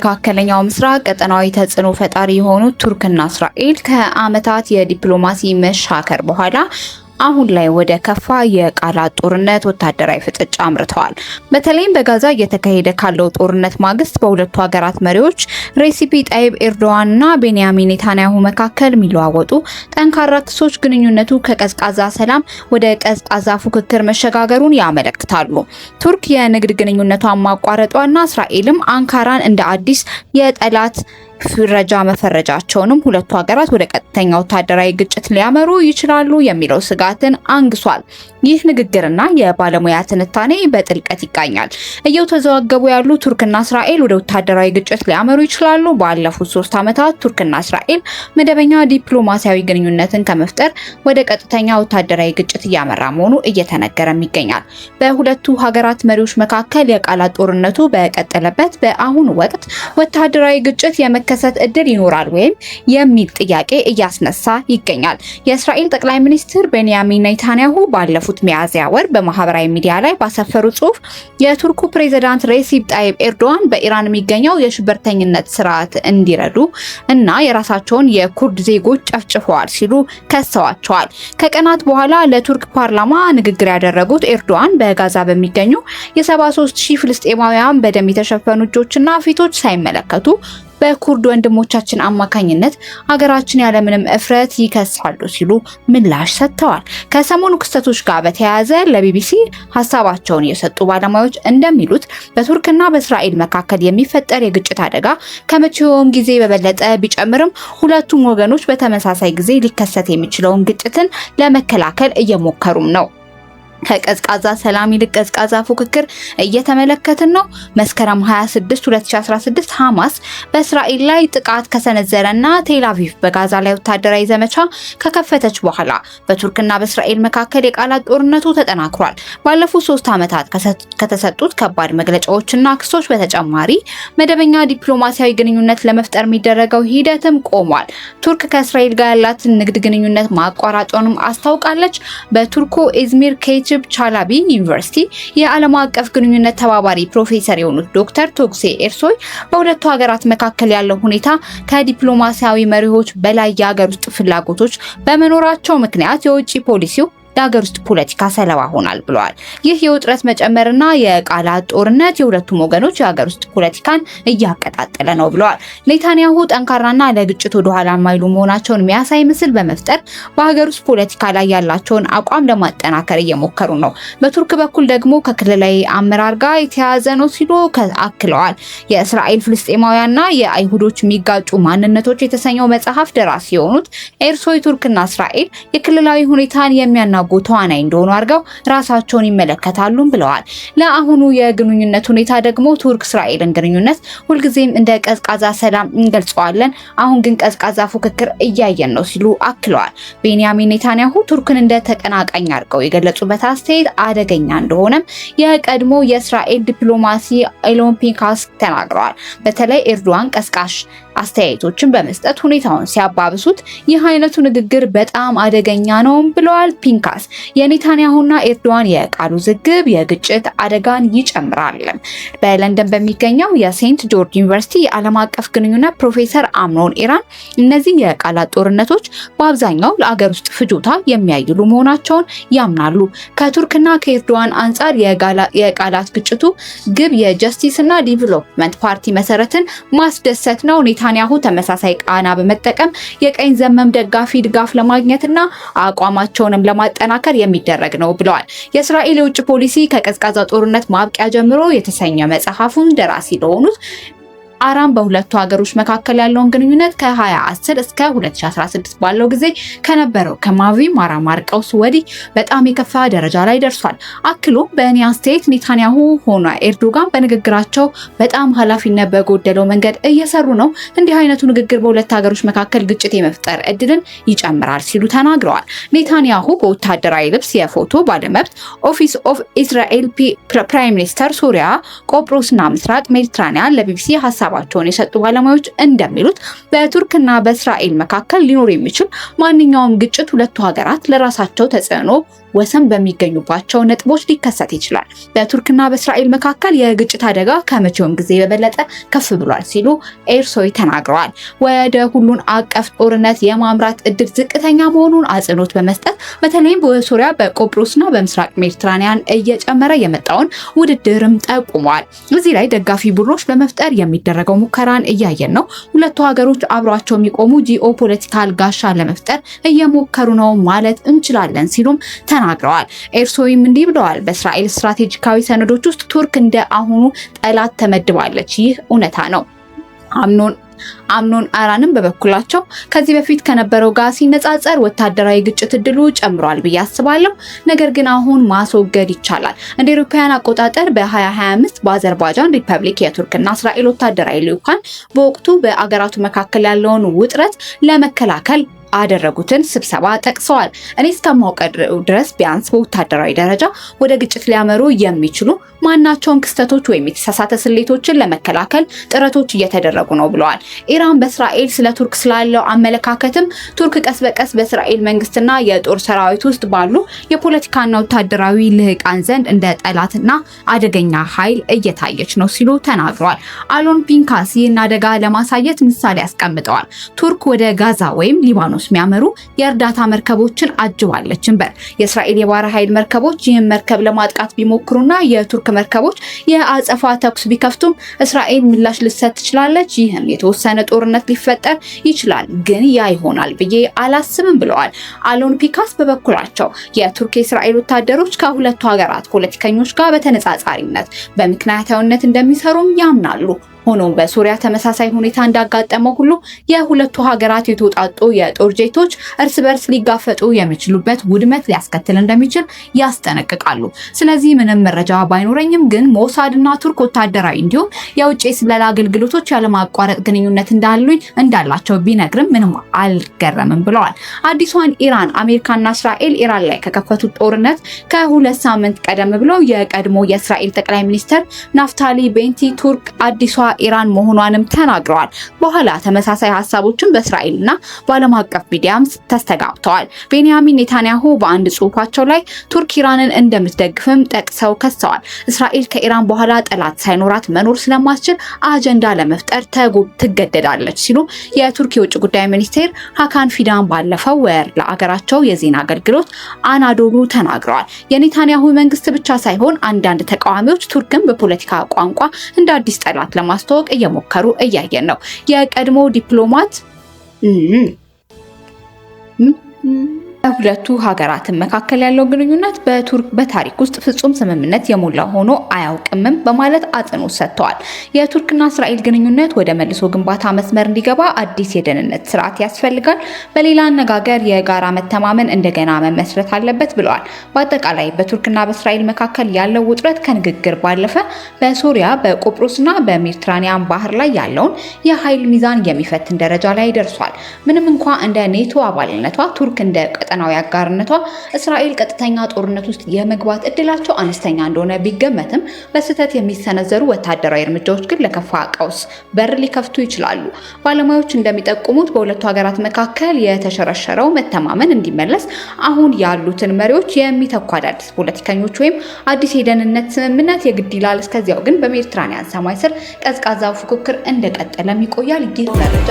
በመካከለኛው ምስራቅ ቀጠናዊ ተጽዕኖ ፈጣሪ የሆኑት ቱርክና እስራኤል ከዓመታት የዲፕሎማሲ መሻከር በኋላ አሁን ላይ ወደ ከፋ የቃላት ጦርነት ወታደራዊ ፍጥጫ አምርተዋል። በተለይም በጋዛ እየተካሄደ ካለው ጦርነት ማግስት በሁለቱ ሀገራት መሪዎች ሬሲፒ ጣይብ ኤርዶዋንና ቤንያሚን ኔታንያሁ መካከል የሚለዋወጡ ጠንካራ ክሶች ግንኙነቱ ከቀዝቃዛ ሰላም ወደ ቀዝቃዛ ፉክክር መሸጋገሩን ያመለክታሉ። ቱርክ የንግድ ግንኙነቷን ማቋረጧና እስራኤልም አንካራን እንደ አዲስ የጠላት ፍረጃ መፈረጃቸውንም ሁለቱ ሀገራት ወደ ቀጥተኛ ወታደራዊ ግጭት ሊያመሩ ይችላሉ የሚለው ስጋትን አንግሷል። ይህ ንግግርና የባለሙያ ትንታኔ በጥልቀት ይቃኛል። እየተዘዋገቡ ያሉ ቱርክና እስራኤል ወደ ወታደራዊ ግጭት ሊያመሩ ይችላሉ። ባለፉት 3 ዓመታት ቱርክና እስራኤል መደበኛ ዲፕሎማሲያዊ ግንኙነትን ከመፍጠር ወደ ቀጥተኛ ወታደራዊ ግጭት እያመራ መሆኑ እየተነገረም ይገኛል። በሁለቱ ሀገራት መሪዎች መካከል የቃላት ጦርነቱ በቀጠለበት በአሁኑ ወቅት ወታደራዊ ግጭት የመከሰት እድል ይኖራል ወይም የሚል ጥያቄ እያስነሳ ይገኛል። የእስራኤል ጠቅላይ ሚኒስትር ቤንያሚን ኔታንያሁ ባለፉት ሚያዝያ ወር በማህበራዊ ሚዲያ ላይ ባሰፈሩ ጽሑፍ የቱርኩ ፕሬዝዳንት ሬሲፕ ጣይብ ኤርዶዋን በኢራን የሚገኘው የሽብርተኝነት ስርዓት እንዲረዱ እና የራሳቸውን የኩርድ ዜጎች ጨፍጭፈዋል ሲሉ ከሰዋቸዋል። ከቀናት በኋላ ለቱርክ ፓርላማ ንግግር ያደረጉት ኤርዶዋን በጋዛ በሚገኙ የ73,000 ፍልስጤማውያን በደም የተሸፈኑ እጆችና ፊቶች ሳይመለከቱ በኩርድ ወንድሞቻችን አማካኝነት ሀገራችን ያለምንም እፍረት ይከሳሉ ሲሉ ምላሽ ሰጥተዋል። ከሰሞኑ ክስተቶች ጋር በተያያዘ ለቢቢሲ ሀሳባቸውን የሰጡ ባለሙያዎች እንደሚሉት በቱርክና በእስራኤል መካከል የሚፈጠር የግጭት አደጋ ከመቼውም ጊዜ በበለጠ ቢጨምርም ሁለቱም ወገኖች በተመሳሳይ ጊዜ ሊከሰት የሚችለውን ግጭትን ለመከላከል እየሞከሩም ነው። ከቀዝቃዛ ሰላም ይልቅ ቀዝቃዛ ፉክክር እየተመለከትን ነው። መስከረም 26 2016 ሐማስ በእስራኤል ላይ ጥቃት ከሰነዘረና ቴል አቪቭ በጋዛ ላይ ወታደራዊ ዘመቻ ከከፈተች በኋላ በቱርክና በእስራኤል መካከል የቃላት ጦርነቱ ተጠናክሯል። ባለፉት 3 ዓመታት ከተሰጡት ከባድ መግለጫዎችና ክሶች በተጨማሪ መደበኛ ዲፕሎማሲያዊ ግንኙነት ለመፍጠር የሚደረገው ሂደትም ቆሟል። ቱርክ ከእስራኤል ጋር ያላትን ንግድ ግንኙነት ማቋረጧንም አስታውቃለች። በቱርኩ ኢዝሚር ኬች ቻላቢ ዩኒቨርሲቲ የዓለም አቀፍ ግንኙነት ተባባሪ ፕሮፌሰር የሆኑት ዶክተር ቶክሴ ኤርሶይ በሁለቱ ሀገራት መካከል ያለው ሁኔታ ከዲፕሎማሲያዊ መሪዎች በላይ የሀገር ውስጥ ፍላጎቶች በመኖራቸው ምክንያት የውጭ ፖሊሲው የሀገር ውስጥ ፖለቲካ ሰለባ ሆናል ብለዋል። ይህ የውጥረት መጨመርና የቃላት ጦርነት የሁለቱም ወገኖች የሀገር ውስጥ ፖለቲካን እያቀጣጠለ ነው ብለዋል። ኔታንያሁ ጠንካራና ለግጭት ወደ ኋላ የማይሉ መሆናቸውን የሚያሳይ ምስል በመፍጠር በሀገር ውስጥ ፖለቲካ ላይ ያላቸውን አቋም ለማጠናከር እየሞከሩ ነው። በቱርክ በኩል ደግሞ ከክልላዊ አመራር ጋር የተያያዘ ነው ሲሉ አክለዋል። የእስራኤል ፍልስጤማውያንና የአይሁዶች የሚጋጩ ማንነቶች የተሰኘው መጽሐፍ ደራሲ የሆኑት ኤርሶይ ቱርክና እስራኤል የክልላዊ ሁኔታን የሚያና ተዋናይ እንደሆኑ አድርገው ራሳቸውን ይመለከታሉ ብለዋል። ለአሁኑ የግንኙነት ሁኔታ ደግሞ ቱርክ እስራኤልን ግንኙነት ሁልጊዜም እንደ ቀዝቃዛ ሰላም እንገልጸዋለን፣ አሁን ግን ቀዝቃዛ ፉክክር እያየን ነው ሲሉ አክለዋል። ቤንያሚን ኔታንያሁ ቱርክን እንደ ተቀናቃኝ አድርገው የገለጹበት አስተያየት አደገኛ እንደሆነም የቀድሞ የእስራኤል ዲፕሎማሲ ኤሎን ፒንካስ ተናግረዋል። በተለይ ኤርዶዋን ቀስቃሽ አስተያየቶችን በመስጠት ሁኔታውን ሲያባብሱት ይህ አይነቱ ንግግር በጣም አደገኛ ነው ብለዋል ፒንካስ። የኔታንያሁና ኤርዶዋን የቃሉ ውዝግብ የግጭት አደጋን ይጨምራል። በለንደን በሚገኘው የሴንት ጆርጅ ዩኒቨርሲቲ የዓለም አቀፍ ግንኙነት ፕሮፌሰር አምኖን ኢራን እነዚህ የቃላት ጦርነቶች በአብዛኛው ለአገር ውስጥ ፍጆታ የሚያይሉ መሆናቸውን ያምናሉ። ከቱርክና ከኤርዶዋን አንጻር የቃላት ግጭቱ ግብ የጀስቲስና ዲቨሎፕመንት ፓርቲ መሰረትን ማስደሰት ነው። ኔታንያሁ ተመሳሳይ ቃና በመጠቀም የቀኝ ዘመም ደጋፊ ድጋፍ ለማግኘትና አቋማቸውንም ለማጠናከር የሚደረግ ነው ብለዋል። የእስራኤል የውጭ ፖሊሲ ከቀዝቃዛ ጦርነት ማብቂያ ጀምሮ የተሰኘ መጽሐፉን ደራሲ ለሆኑት አራም በሁለቱ ሀገሮች መካከል ያለውን ግንኙነት ከ2010 እስከ 2016 ባለው ጊዜ ከነበረው ከማቪ ማራማር ቀውስ ወዲህ በጣም የከፋ ደረጃ ላይ ደርሷል። አክሎ በእኔ አስተያየት ኔታንያሁ ሆነ ኤርዶጋን በንግግራቸው በጣም ኃላፊነት በጎደለው መንገድ እየሰሩ ነው። እንዲህ አይነቱ ንግግር በሁለት ሀገሮች መካከል ግጭት የመፍጠር እድልን ይጨምራል ሲሉ ተናግረዋል። ኔታንያሁ በወታደራዊ ልብስ የፎቶ ባለመብት ኦፊስ ኦፍ ኢዝራኤል ፕራይም ሚኒስተር ሱሪያ፣ ቆጵሮስና ምስራቅ ሜዲትራኒያን ለቢቢሲ ሀሳባቸውን የሰጡ ባለሙያዎች እንደሚሉት በቱርክና በእስራኤል መካከል ሊኖር የሚችል ማንኛውም ግጭት ሁለቱ ሀገራት ለራሳቸው ተጽዕኖ ወሰን በሚገኙባቸው ነጥቦች ሊከሰት ይችላል። በቱርክና በእስራኤል መካከል የግጭት አደጋ ከመቼውም ጊዜ በበለጠ ከፍ ብሏል ሲሉ ኤርሶይ ተናግረዋል። ወደ ሁሉን አቀፍ ጦርነት የማምራት እድል ዝቅተኛ መሆኑን አጽንኦት በመስጠት በተለይም በሶሪያ በቆጵሮስና በምስራቅ ሜዲትራኒያን እየጨመረ የመጣውን ውድድርም ጠቁመዋል። እዚህ ላይ ደጋፊ ቡድኖች ለመፍጠር የሚደረገው ሙከራን እያየን ነው። ሁለቱ ሀገሮች አብሯቸው የሚቆሙ ጂኦፖለቲካል ጋሻ ለመፍጠር እየሞከሩ ነው ማለት እንችላለን ሲሉም ተናግረዋል። ኤርሶይም እንዲህ ብለዋል። በእስራኤል ስትራቴጂካዊ ሰነዶች ውስጥ ቱርክ እንደ አሁኑ ጠላት ተመድባለች። ይህ እውነታ ነው። አምኖን አራንም በበኩላቸው ከዚህ በፊት ከነበረው ጋር ሲነጻጸር ወታደራዊ ግጭት እድሉ ጨምሯል ብዬ አስባለሁ። ነገር ግን አሁን ማስወገድ ይቻላል። እንደ አውሮፓውያን አቆጣጠር በ2025 በአዘርባይጃን ሪፐብሊክ የቱርክና እስራኤል ወታደራዊ ልዑካን በወቅቱ በአገራቱ መካከል ያለውን ውጥረት ለመከላከል አደረጉትን ስብሰባ ጠቅሰዋል። እኔ እስከማውቀው ድረስ ቢያንስ በወታደራዊ ደረጃ ወደ ግጭት ሊያመሩ የሚችሉ ማናቸውም ክስተቶች ወይም የተሳሳተ ስሌቶችን ለመከላከል ጥረቶች እየተደረጉ ነው ብለዋል። ኢራን በእስራኤል ስለ ቱርክ ስላለው አመለካከትም ቱርክ ቀስ በቀስ በእስራኤል መንግስትና የጦር ሰራዊት ውስጥ ባሉ የፖለቲካና ወታደራዊ ልህቃን ዘንድ እንደ ጠላትና አደገኛ ኃይል እየታየች ነው ሲሉ ተናግረዋል። አሎን ፒንካስ ይህን አደጋ ለማሳየት ምሳሌ አስቀምጠዋል። ቱርክ ወደ ጋዛ ወይም ሊባኖስ የሚያመሩ የእርዳታ መርከቦችን አጅባለች። የእስራኤል የባህር ኃይል መርከቦች ይህን መርከብ ለማጥቃት ቢሞክሩና የቱርክ መርከቦች የአጸፋ ተኩስ ቢከፍቱም እስራኤል ምላሽ ልትሰጥ ትችላለች። ይህም የተወሰነ ጦርነት ሊፈጠር ይችላል፣ ግን ያ ይሆናል ብዬ አላስብም ብለዋል። አሎን ፒካስ በበኩላቸው የቱርክ የእስራኤል ወታደሮች ከሁለቱ ሀገራት ፖለቲከኞች ጋር በተነጻጻሪነት በምክንያታዊነት እንደሚሰሩም ያምናሉ። ሆኖም በሶሪያ ተመሳሳይ ሁኔታ እንዳጋጠመው ሁሉ የሁለቱ ሀገራት የተውጣጡ የጦር ጄቶች እርስ በርስ ሊጋፈጡ የሚችሉበት ውድመት ሊያስከትል እንደሚችል ያስጠነቅቃሉ። ስለዚህ ምንም መረጃ ባይኖረኝም ግን ሞሳድና ቱርክ ወታደራዊ እንዲሁም የውጭ የስለላ አገልግሎቶች ያለማቋረጥ ግንኙነት እንዳላቸው ቢነግርም ምንም አልገረምም ብለዋል። አዲሷን ኢራን አሜሪካና እስራኤል ኢራን ላይ ከከፈቱት ጦርነት ከ2 ሳምንት ቀደም ብለው የቀድሞ የእስራኤል ጠቅላይ ሚኒስትር ናፍታሊ ቤንቲ ቱርክ አዲሷ ኢራን መሆኗንም ተናግረዋል። በኋላ ተመሳሳይ ሀሳቦችን በእስራኤልና በዓለም አቀፍ ሚዲያም ተስተጋብተዋል። ቤንያሚን ኔታንያሁ በአንድ ጽሑፋቸው ላይ ቱርክ ኢራንን እንደምትደግፍም ጠቅሰው ከሰዋል። እስራኤል ከኢራን በኋላ ጠላት ሳይኖራት መኖር ስለማትችል አጀንዳ ለመፍጠር ትገደዳለች ሲሉ የቱርክ የውጭ ጉዳይ ሚኒስቴር ሀካን ፊዳን ባለፈው ወር ለአገራቸው የዜና አገልግሎት አናዶሉ ተናግረዋል። የኔታንያሁ መንግስት ብቻ ሳይሆን አንዳንድ ተቃዋሚዎች ቱርክን በፖለቲካ ቋንቋ እንደ አዲስ ጠላት ለማስተዋወቅ እየሞከሩ እያየን ነው። የቀድሞ ዲፕሎማት በሁለቱ ሀገራት መካከል ያለው ግንኙነት በቱርክ በታሪክ ውስጥ ፍጹም ስምምነት የሞላ ሆኖ አያውቅምም በማለት አጽንኦት ሰጥተዋል። የቱርክና እስራኤል ግንኙነት ወደ መልሶ ግንባታ መስመር እንዲገባ አዲስ የደህንነት ስርዓት ያስፈልጋል። በሌላ አነጋገር የጋራ መተማመን እንደገና መመስረት አለበት ብለዋል። በአጠቃላይ በቱርክና በእስራኤል መካከል ያለው ውጥረት ከንግግር ባለፈ በሶሪያ በቆጵሮስና በሜዲትራኒያን ባህር ላይ ያለውን የኃይል ሚዛን የሚፈትን ደረጃ ላይ ደርሷል። ምንም እንኳ እንደ ኔቶ አባልነቷ ቱርክ እንደ ቀጠናዊ አጋርነቷ እስራኤል ቀጥተኛ ጦርነት ውስጥ የመግባት እድላቸው አነስተኛ እንደሆነ ቢገመትም በስህተት የሚሰነዘሩ ወታደራዊ እርምጃዎች ግን ለከፋ ቀውስ በር ሊከፍቱ ይችላሉ። ባለሙያዎች እንደሚጠቁሙት በሁለቱ ሀገራት መካከል የተሸረሸረው መተማመን እንዲመለስ አሁን ያሉትን መሪዎች የሚተኩ አዳዲስ ፖለቲከኞች ወይም አዲስ የደህንነት ስምምነት የግድ ይላል። እስከዚያው ግን በሜዲትራኒያን ሰማይ ስር ቀዝቃዛው ፉክክር እንደቀጠለም ይቆያል። ይህ መረጃ